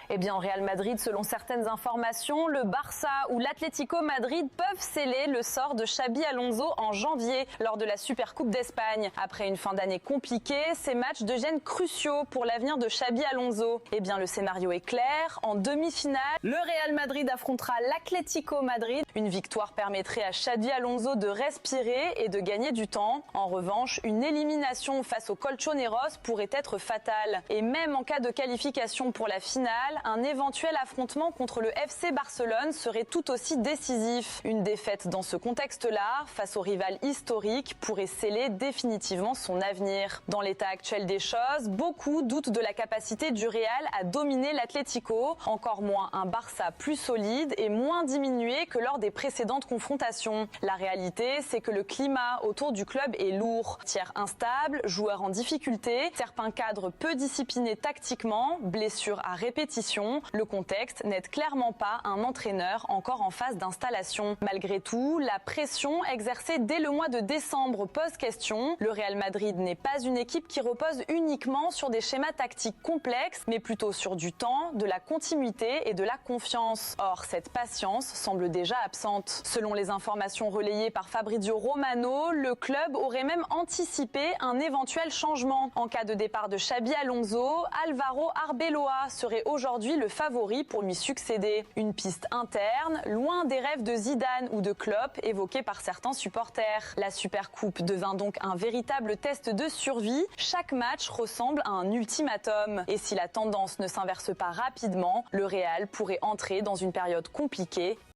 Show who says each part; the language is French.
Speaker 1: Eh bien, au Real Madrid, selon certaines informations, le Barça ou l'Atlético Madrid peuvent sceller le sort de Xabi Alonso en janvier lors de la Supercoupe d'Espagne. Après une fin d'année compliquée, ces matchs deviennent cruciaux pour l'avenir de Xabi Alonso. Eh bien, le scénario est clair. En demi-finale, le Real Madrid affrontera l'Atlético Madrid. Une victoire permettrait à Xabi Alonso de respirer et de gagner du temps. En revanche, une élimination face aux Colchoneros pourrait être fatale. Et même en cas de qualification pour la finale, un éventuel affrontement contre le FC Barcelone serait tout aussi décisif. Une défaite dans ce contexte-là, face au rival historique, pourrait sceller définitivement son avenir. Dans l'état actuel des choses, beaucoup doutent de la capacité du Real à dominer l'Atlético, encore moins un Barça plus solide et moins diminué que lors des précédentes confrontations. La réalité, c'est que le climat autour du club est lourd. Tiers instable, joueurs en difficulté, certains cadres peu disciplinés tactiquement, blessures à répétition. Le contexte n'aide clairement pas un entraîneur encore en phase d'installation. Malgré tout, la pression exercée dès le mois de décembre pose question. Le Real Madrid n'est pas une équipe qui repose uniquement sur des schémas tactiques complexes, mais plutôt sur du temps, de la continuité et de la confiance. Or, cette patience semble déjà absente. Selon les informations relayées par Fabrizio Romano, le club aurait même anticipé un éventuel changement. En cas de départ de Xabi Alonso, Álvaro Arbeloa serait aujourd'hui le favori pour lui succéder. Une piste interne, loin des rêves de Zidane ou de Klopp évoqués par certains supporters. La Supercoupe devint donc un véritable test de survie. Chaque match ressemble à un ultimatum. Et si la tendance ne s'inverse pas rapidement, le Real pourrait entrer dans une période compliquée